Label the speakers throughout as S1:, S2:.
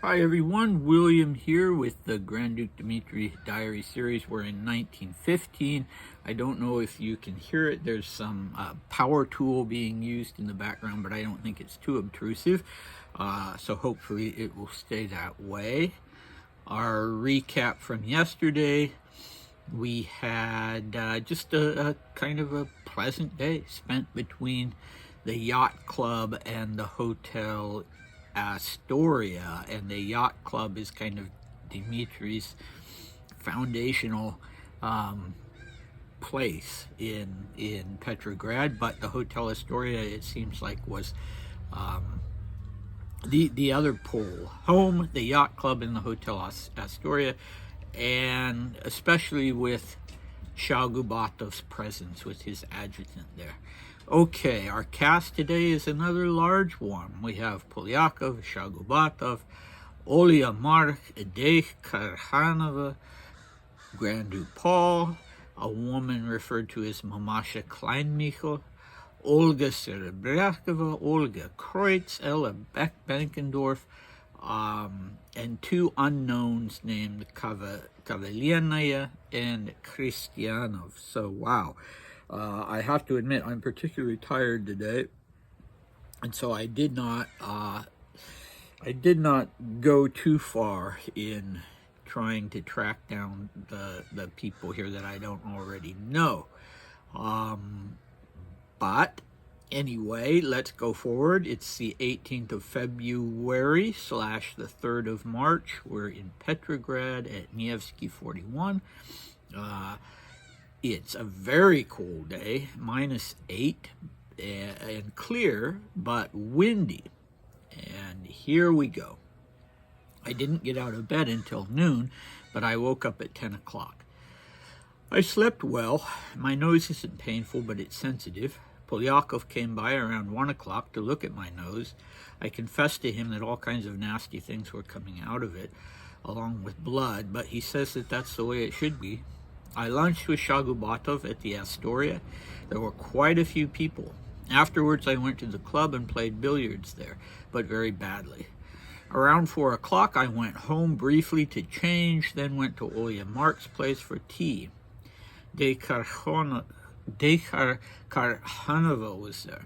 S1: Hi everyone, William here with the Grand Duke Dmitri Diary series. We're in 1915. I don't know if you can hear it. There's some power tool being used in the background, but I don't think it's too obtrusive. So hopefully it will stay that way. Our recap from yesterday, we had just a kind of a pleasant day spent between the yacht club and the hotel Astoria, and the yacht club is kind of Dimitri's foundational place in Petrograd, but the hotel Astoria, it seems like, was the other pole. Home, the yacht club, and the hotel Astoria, and especially with Shagubatov's presence, with his adjutant there. Okay, our cast today is another large one. We have Polyakov, Shagubatov, Olia Mark, Edek Karhanova, Grand Duke Paul, a woman referred to as Mamasha Kleinmichel, Olga Serebryakova, Olga Kreutz, Ella Benkendorf, and two unknowns named Kavalyanaya and Christianov. So, wow. I have to admit, I'm particularly tired today, and so I did not go too far in trying to track down the people here that I don't already know. But anyway, let's go forward. It's the 18th of February / the 3rd of March. We're in Petrograd at Nevsky 41. It's a very cold day, -8, and clear, but windy. And here we go. I didn't get out of bed until noon, but I woke up at 10 o'clock. I slept well. My nose isn't painful, but it's sensitive. Polyakov came by around 1 o'clock to look at my nose. I confessed to him that all kinds of nasty things were coming out of it, along with blood, but he says that that's the way it should be. I lunched with Shagubatov at the Astoria. There were quite a few people. Afterwards, I went to the club and played billiards there, but very badly. Around 4 o'clock, I went home briefly to change, then went to Olya Mark's place for tea. Karhanova was there.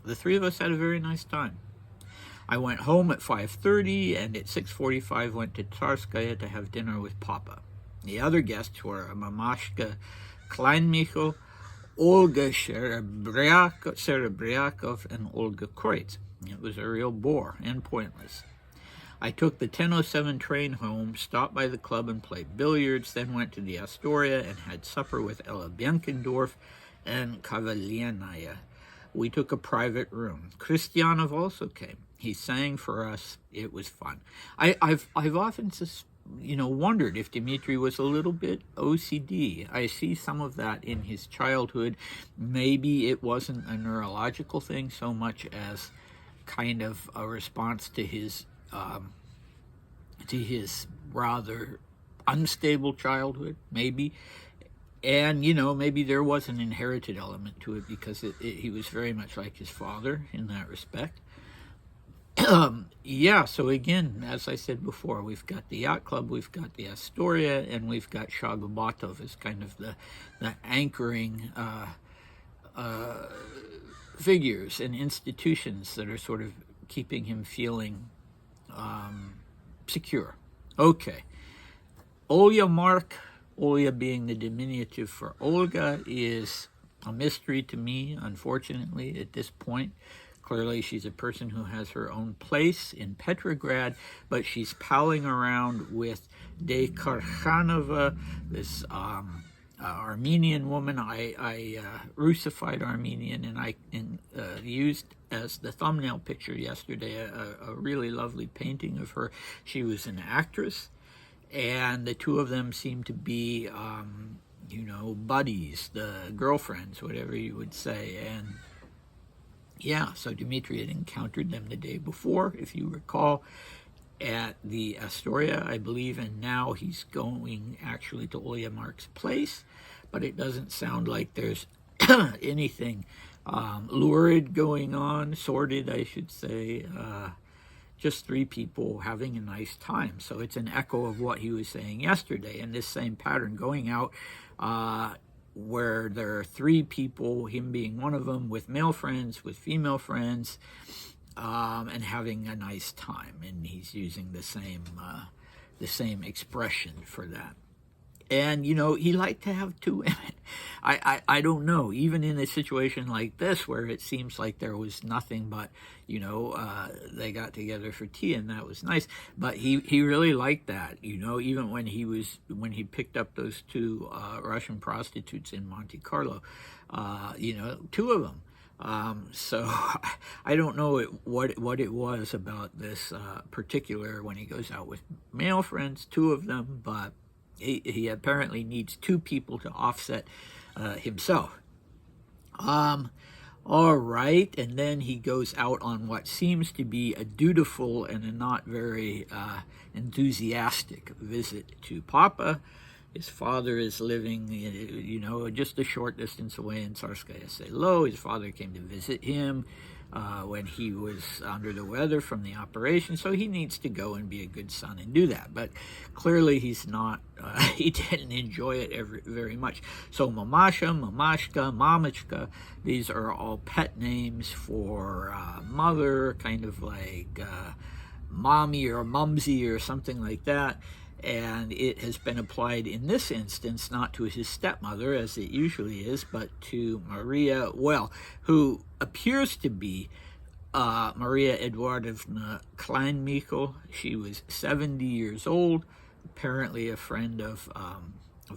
S1: The three of us had a very nice time. I went home at 5:30, and at 6:45 went to Tsarskaya to have dinner with Papa. The other guests were Mamashka Kleinmichel, Olga Serebryakov, and Olga Kreutz. It was a real bore and pointless. I took the 10:07 train home, stopped by the club and played billiards, then went to the Astoria and had supper with Ella Benkendorf and Kavalyanaya. We took a private room. Christianov also came. He sang for us. It was fun. I've often wondered if Dmitri was a little bit OCD. I see some of that in his childhood. Maybe it wasn't a neurological thing so much as kind of a response to his rather unstable childhood, maybe. And, maybe there was an inherited element to it because he was very much like his father in that respect. Yeah, so again, as I said before, we've got the yacht club, we've got the Astoria, and we've got Shagubatov as kind of the anchoring figures and institutions that are sort of keeping him feeling secure. Okay. Olya Mark, Olya being the diminutive for Olga, is a mystery to me, unfortunately, at this point. Clearly, she's a person who has her own place in Petrograd, but she's palling around with Karhanova, this Armenian woman. I Russified Armenian, and I used as the thumbnail picture yesterday a really lovely painting of her. She was an actress, and the two of them seem to be, buddies, the girlfriends, whatever you would say, and yeah, so Dmitri had encountered them the day before, if you recall, at the Astoria, I believe, and now he's going actually to Olya Mark's place, but it doesn't sound like there's anything lurid going on, sordid, I should say, just three people having a nice time. So it's an echo of what he was saying yesterday, and this same pattern going out where there are three people, him being one of them, with male friends, with female friends, and having a nice time. And he's using the same expression for that. And, you know, he liked to have two women. I don't know, even in a situation like this where it seems like there was nothing but, you know, they got together for tea and that was nice. But he really liked that, you know, even when he picked up those two Russian prostitutes in Monte Carlo, you know, two of them. So I don't know what it was about this particular, when he goes out with male friends, two of them, but he apparently needs two people to offset himself. All right, and then he goes out on what seems to be a dutiful and a not very enthusiastic visit to Papa. His father is living, you know, just a short distance away in Tsarskaya Selo. His father came to visit him when he was under the weather from the operation, so he needs to go and be a good son and do that. But clearly he's not, he didn't enjoy it very much. So Mamasha, Mamashka, Mamachka, these are all pet names for mother, kind of like mommy or mumsy or something like that. And it has been applied in this instance not to his stepmother, as it usually is, but to Maria, well, who appears to be Maria Eduardovna Kleinmichel. She was 70 years old, apparently a friend of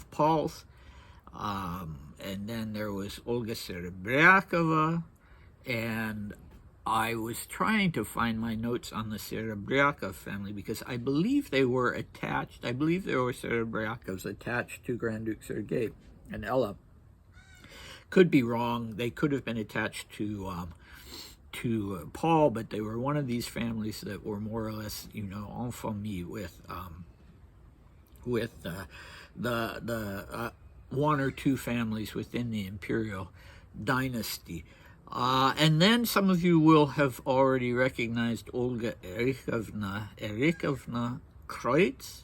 S1: Paul's. And then there was Olga Serebryakova, and I was trying to find my notes on the Serebryakov family because I believe they were attached. I believe there were Serebryakovs attached to Grand Duke Sergei and Ella. Could be wrong. They could have been attached to Paul, but they were one of these families that were more or less, you know, en famille with the one or two families within the imperial dynasty. And then some of you will have already recognized Olga Erikovna Kreutz.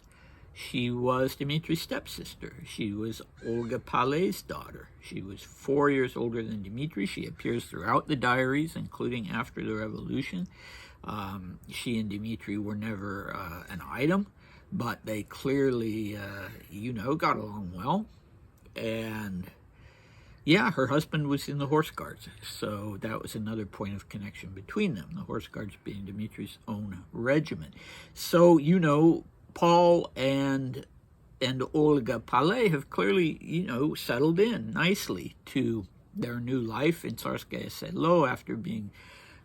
S1: She was Dmitri's stepsister. She was Olga Palet's daughter. She was 4 years older than Dmitri. She appears throughout the diaries, including after the revolution. She and Dmitri were never an item, but they clearly, you know, got along well. And yeah, her husband was in the Horse Guards, so that was another point of connection between them, the Horse Guards being Dmitri's own regiment. So, you know, Paul and Olga Palet have clearly, you know, settled in nicely to their new life in Tsarskaya Selo after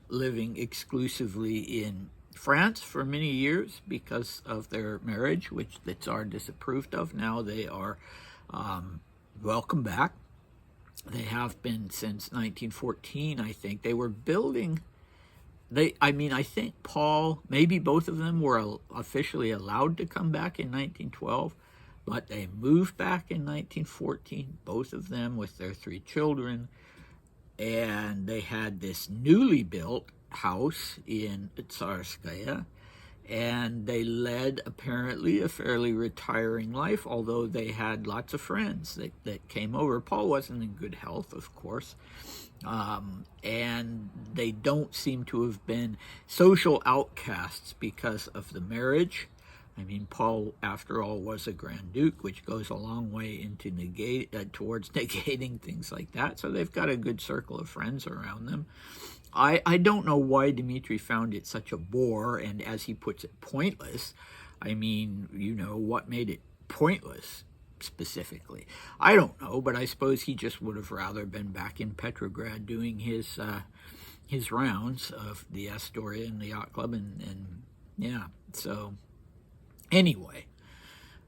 S1: living exclusively in France for many years because of their marriage, which the Tsar disapproved of. Now they are welcome back. They have been since 1914, I think. They were building, I think Paul, maybe both of them were officially allowed to come back in 1912, but they moved back in 1914, both of them with their three children, and they had this newly built house in Tsarskaya, and they led apparently a fairly retiring life, although they had lots of friends that came over. Paul wasn't in good health, of course, and they don't seem to have been social outcasts because of the marriage. I mean, Paul, after all, was a Grand Duke, which goes a long way into towards negating things like that. So they've got a good circle of friends around them. I don't know why Dmitri found it such a bore, and as he puts it, pointless. I mean, you know, what made it pointless specifically? I don't know, but I suppose he just would have rather been back in Petrograd doing his rounds of the Astoria and the yacht club, and yeah, so anyway,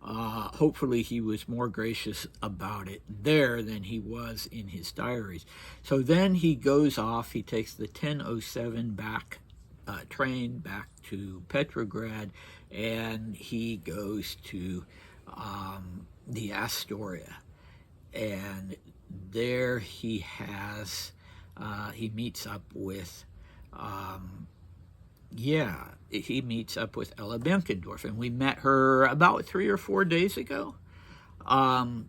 S1: hopefully he was more gracious about it there than he was in his diaries. So then he goes off, he takes the 10:07 train back to Petrograd, and he goes to the Astoria. And there he meets up with yeah, he meets up with Ella Benkendorf, and we met her about 3 or 4 days ago.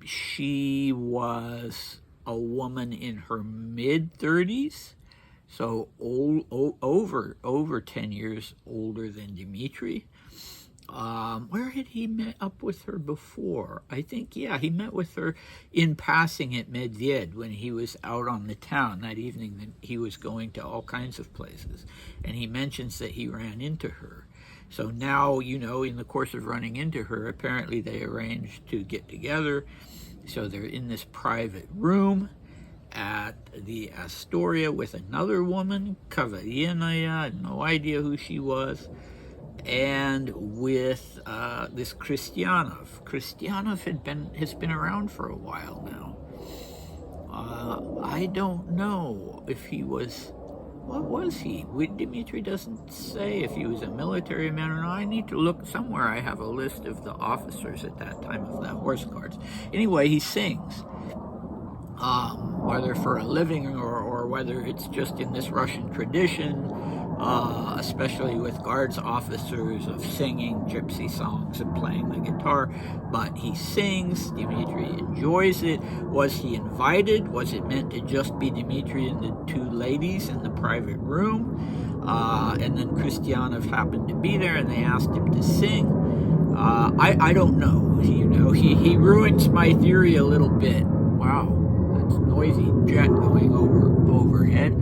S1: She was a woman in her mid-30s, so over 10 years older than Dmitri. Where had he met up with her before? I think, yeah, he met with her in passing at Medved when he was out on the town that evening. That he was going to all kinds of places, and he mentions that he ran into her. So now, in the course of running into her, apparently they arranged to get together. So they're in this private room at the Astoria with another woman, Kavarienaya, no idea who she was, and with this Christianov. Christianov has been around for a while now. I don't know if he was. What was he? Dmitri doesn't say if he was a military man or not. I need to look somewhere. I have a list of the officers at that time of the horse guards. Anyway, he sings. Whether for a living or whether it's just in this Russian tradition, especially with guards officers, of singing gypsy songs and playing the guitar. But he sings. Dmitri enjoys it. Was he invited? Was it meant to just be Dmitri and the two ladies in the private room? And then Christianov happened to be there and they asked him to sing. I don't know. He ruins my theory a little bit. Wow. Noisy jet going overhead,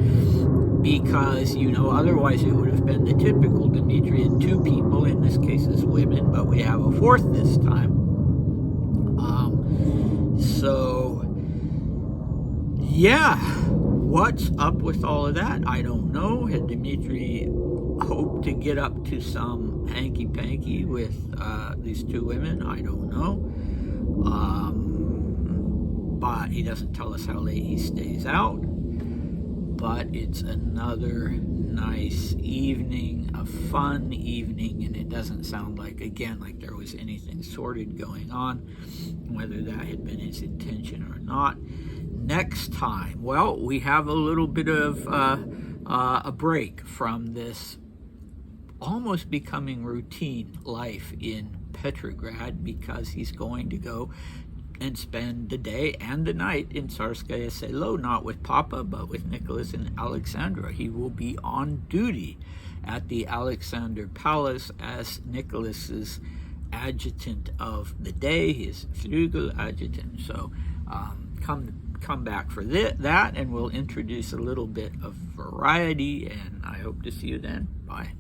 S1: because otherwise it would have been the typical Dmitri and two people, in this case as women, but we have a fourth this time. So yeah, what's up with all of that? I don't know. Had Dmitri hoped to get up to some hanky-panky with these two women? I don't know. But he doesn't tell us how late he stays out. But it's another nice evening, a fun evening, and it doesn't sound like there was anything sordid going on, whether that had been his intention or not. Next time, well, we have a little bit of a break from this almost becoming routine life in Petrograd, because he's going to go and spend the day and the night in Tsarskaya Selo, not with Papa, but with Nicholas and Alexandra. He will be on duty at the Alexander Palace as Nicholas's adjutant of the day, his Flügel adjutant. So come back for that, and we'll introduce a little bit of variety, and I hope to see you then. Bye.